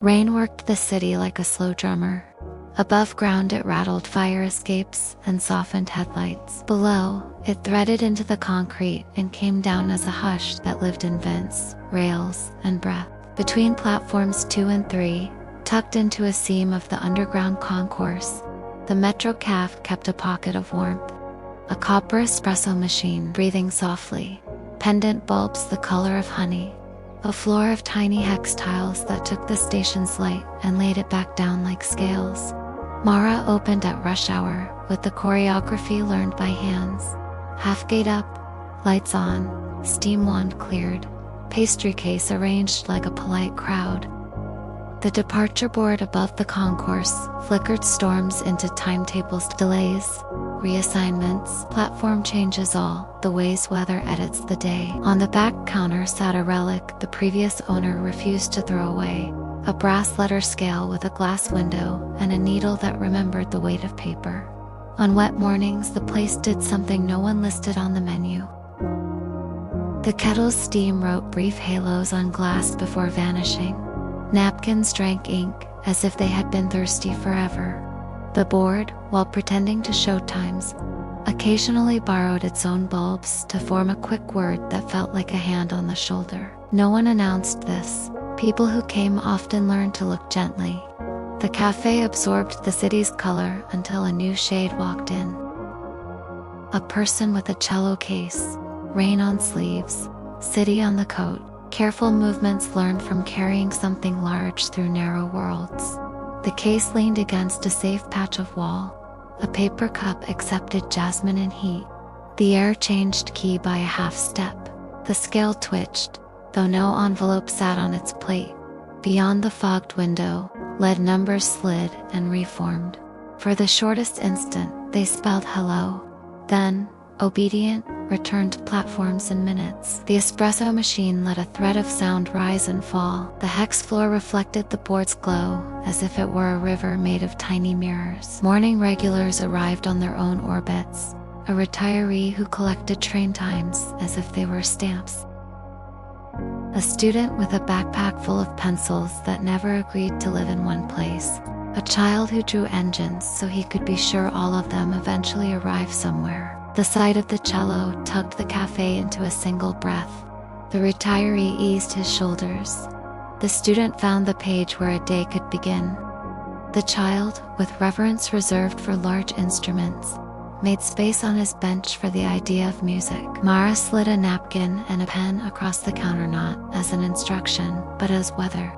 Rain worked the city like a slow drummer. Above ground it rattled fire escapes and softened headlights. Below, it threaded into the concrete and came down as a hush that lived in vents, rails, and breath. Between platforms 2 and 3, tucked into a seam of the underground concourse, the Metro Café kept a pocket of warmth. A copper espresso machine breathing softly, pendant bulbs the color of honey, a floor of tiny hex tiles that took the station's light and laid it back down like scales. Mara opened at rush hour with the choreography learned by hands. Half gate up, lights on, steam wand cleared, pastry case arranged like a polite crowd. The departure board above the concourse flickered storms into timetables, delays, reassignments, platform changes, all the ways weather edits the day. On the back counter sat a relic the previous owner refused to throw away, a brass letter scale with a glass window and a needle that remembered the weight of paper. On wet mornings, the place did something no one listed on the menu. The kettle's steam wrote brief halos on glass before vanishing. Napkins drank ink as if they had been thirsty forever. The board, while pretending to show times, occasionally borrowed its own bulbs to form a quick word that felt like a hand on the shoulder. No one announced this. People who came often learned to look gently. The cafe absorbed the city's color until a new shade walked in. A person with a cello case, rain on sleeves, city on the coat, careful movements learned from carrying something large through narrow worlds. The case leaned against a safe patch of wall. A paper cup accepted jasmine and heat. The air changed key by a half step. The scale twitched, though no envelope sat on its plate. Beyond the fogged window, lead numbers slid and reformed. For the shortest instant, they spelled hello. Then, obedient, returned to platforms and minutes. The espresso machine let a thread of sound rise and fall. The hex floor reflected the board's glow, as if it were a river made of tiny mirrors. Morning regulars arrived on their own orbits, a retiree who collected train times as if they were stamps. A student with a backpack full of pencils that never agreed to live in one place. A child who drew engines so he could be sure all of them eventually arrive somewhere. The sight of the cello tugged the cafe into a single breath. The retiree eased his shoulders. The student found the page where a day could begin. The child, with reverence reserved for large instruments, made space on his bench for the idea of music. Mara slid a napkin and a pen across the counter, not as an instruction, but as weather.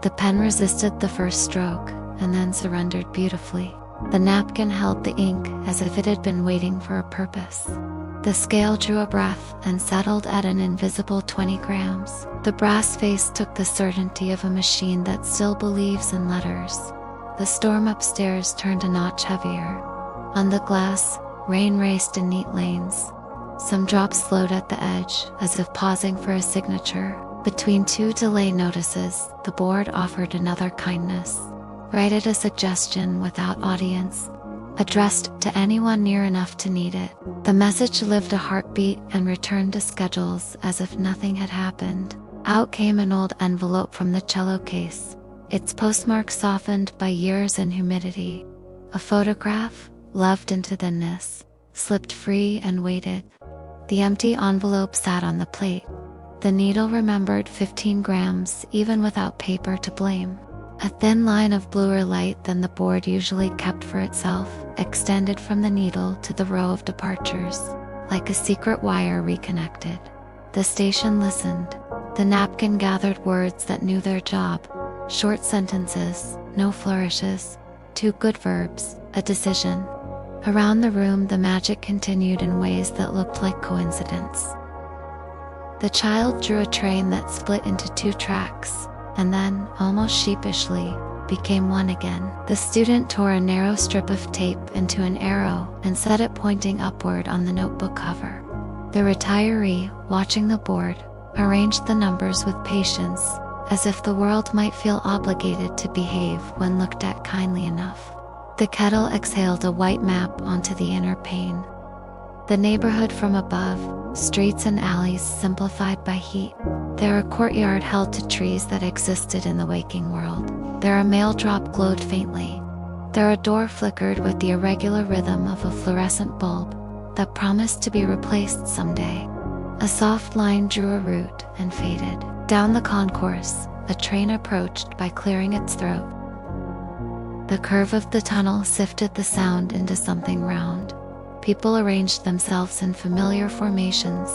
The pen resisted the first stroke, and then surrendered beautifully. The napkin held the ink as if it had been waiting for a purpose. The scale drew a breath and settled at an invisible 20 grams. The brass face took the certainty of a machine that still believes in letters. The storm upstairs turned a notch heavier. On the glass, rain raced in neat lanes. Some drops slowed at the edge, as if pausing for a signature. Between two delay notices, the board offered another kindness. Write it a suggestion without audience, addressed to anyone near enough to need it. The message lived a heartbeat and returned to schedules as if nothing had happened. Out came an old envelope from the cello case, its postmark softened by years and humidity. A photograph, loved into thinness, slipped free and waited. The empty envelope sat on the plate. The needle remembered 15 grams even without paper to blame. A thin line of bluer light than the board usually kept for itself extended from the needle to the row of departures, like a secret wire reconnected. The station listened. The napkin gathered words that knew their job. Short sentences, no flourishes, 2 good verbs, a decision. Around the room the magic continued in ways that looked like coincidence. The child drew a train that split into 2 tracks, and then, almost sheepishly, became one again. The student tore a narrow strip of tape into an arrow and set it pointing upward on the notebook cover. The retiree, watching the board, arranged the numbers with patience, as if the world might feel obligated to behave when looked at kindly enough. The kettle exhaled a white map onto the inner pane. The neighborhood from above, streets and alleys simplified by heat. There a courtyard held to trees that existed in the waking world. There a mail drop glowed faintly. There a door flickered with the irregular rhythm of a fluorescent bulb that promised to be replaced someday. A soft line drew a route and faded. Down the concourse, a train approached by clearing its throat. The curve of the tunnel sifted the sound into something round. People arranged themselves in familiar formations.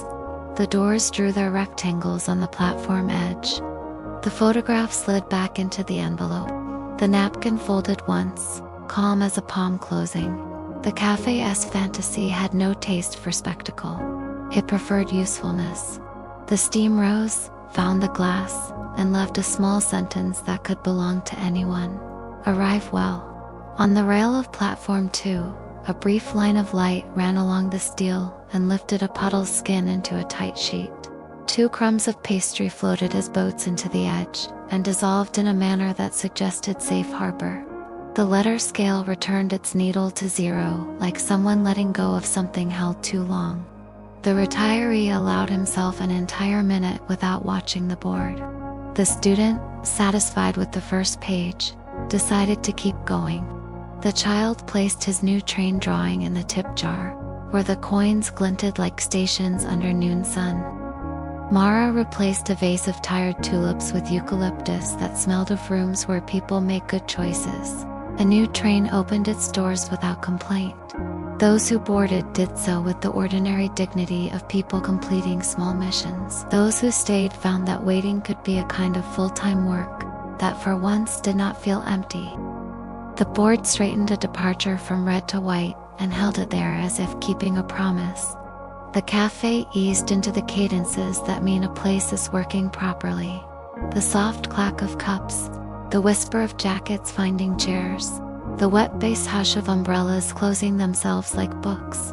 The doors drew their rectangles on the platform edge. The photograph slid back into the envelope. The napkin folded once, calm as a palm closing. The cafe's fantasy had no taste for spectacle. It preferred usefulness. The steam rose, found the glass, and left a small sentence that could belong to anyone. Arrive well. On the rail of platform 2, a brief line of light ran along the steel and lifted a puddle's skin into a tight sheet. 2 crumbs of pastry floated as boats into the edge and dissolved in a manner that suggested safe harbor. The letter scale returned its needle to 0, like someone letting go of something held too long. The retiree allowed himself an entire minute without watching the board. The student, satisfied with the first page, decided to keep going. The child placed his new train drawing in the tip jar, where the coins glinted like stations under noon sun. Mara replaced a vase of tired tulips with eucalyptus that smelled of rooms where people make good choices. A new train opened its doors without complaint. Those who boarded did so with the ordinary dignity of people completing small missions. Those who stayed found that waiting could be a kind of full-time work that for once did not feel empty. The board straightened a departure from red to white and held it there as if keeping a promise. The cafe eased into the cadences that mean a place is working properly. The soft clack of cups, the whisper of jackets finding chairs, the wet bass hush of umbrellas closing themselves like books.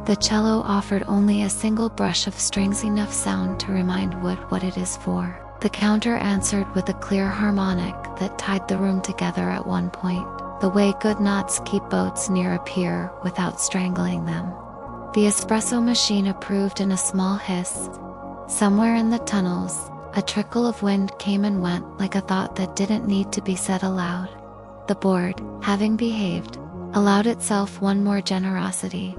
The cello offered only a single brush of strings, enough sound to remind Wood what it is for. The counter answered with a clear harmonic that tied the room together at one point, the way good knots keep boats near a pier without strangling them. The espresso machine approved in a small hiss. Somewhere in the tunnels, a trickle of wind came and went like a thought that didn't need to be said aloud. The board, having behaved, allowed itself one more generosity.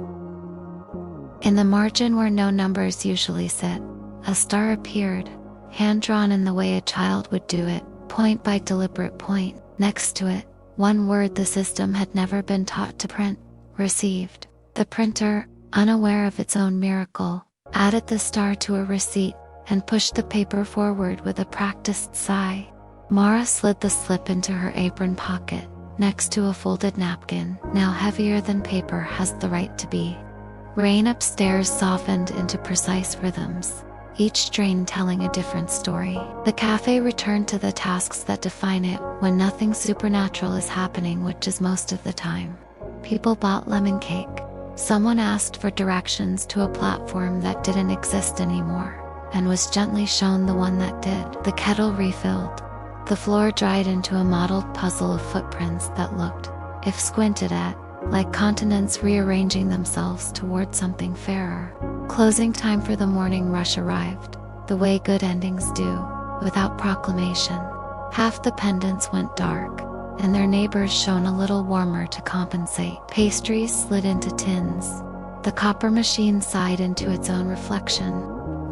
In the margin where no numbers usually sit, a star appeared, hand-drawn in the way a child would do it, point by deliberate point. Next to it, one word the system had never been taught to print: received. The printer, unaware of its own miracle, added the star to a receipt and pushed the paper forward with a practiced sigh. Mara slid the slip into her apron pocket, next to a folded napkin, now heavier than paper has the right to be. Rain upstairs softened into precise rhythms, each strain telling a different story. The cafe returned to the tasks that define it when nothing supernatural is happening, which is most of the time. People bought lemon cake. Someone asked for directions to a platform that didn't exist anymore, and was gently shown the one that did. The kettle refilled. The floor dried into a mottled puzzle of footprints that looked, if squinted at, like continents rearranging themselves toward something fairer. Closing time for the morning rush arrived, the way good endings do, without proclamation. Half the pendants went dark, and their neighbors shone a little warmer to compensate. Pastries slid into tins. The copper machine sighed into its own reflection.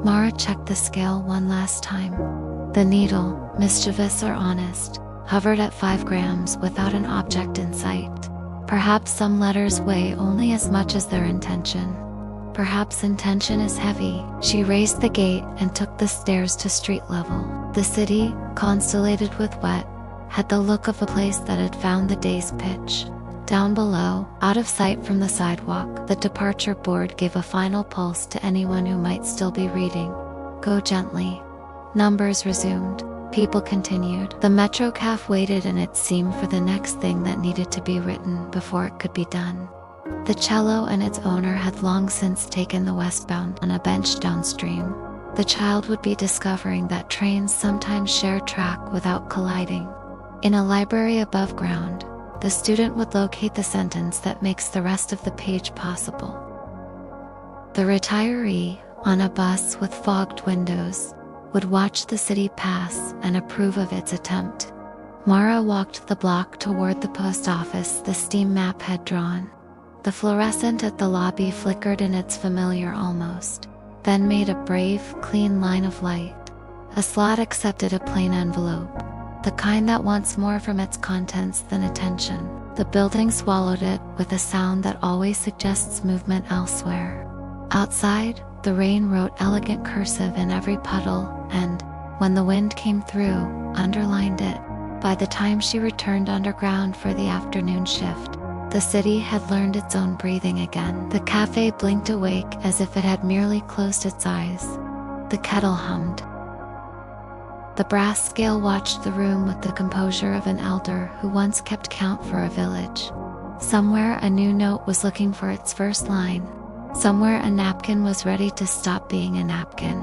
Mara checked the scale one last time. The needle, mischievous or honest, hovered at 5 grams without an object in sight. Perhaps some letters weigh only as much as their intention. Perhaps intention is heavy. She raised the gate and took the stairs to street level. The city, constellated with wet, had the look of a place that had found the day's pitch. Down below, out of sight from the sidewalk, the departure board gave a final pulse to anyone who might still be reading. Go gently. Numbers resumed. People continued. The Metro Café waited in its seam for the next thing that needed to be written before it could be done. The cello and its owner had long since taken the westbound on a bench downstream. The child would be discovering that trains sometimes share track without colliding. In a library above ground, the student would locate the sentence that makes the rest of the page possible. The retiree, on a bus with fogged windows, would watch the city pass and approve of its attempt. Mara walked the block toward the post office the steam map had drawn. The fluorescent at the lobby flickered in its familiar almost, then made a brave, clean line of light. A slot accepted a plain envelope, the kind that wants more from its contents than attention. The building swallowed it with a sound that always suggests movement elsewhere. Outside, the rain wrote elegant cursive in every puddle and, when the wind came through, underlined it. By the time she returned underground for the afternoon shift, the city had learned its own breathing again. The cafe blinked awake as if it had merely closed its eyes. The kettle hummed. The brass scale watched the room with the composure of an elder who once kept count for a village. Somewhere a new note was looking for its first line. Somewhere a napkin was ready to stop being a napkin.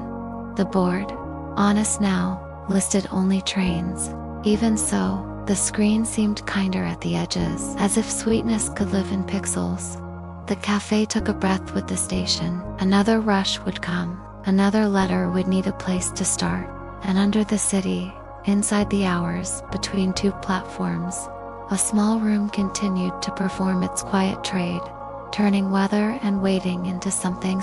The board, honest now, listed only trains. Even so, the screen seemed kinder at the edges, as if sweetness could live in pixels. The cafe took a breath with the station. Another rush would come. Another letter would need a place to start. And under the city, inside the hours between two platforms, a small room continued to perform its quiet trade, turning weather and waiting into something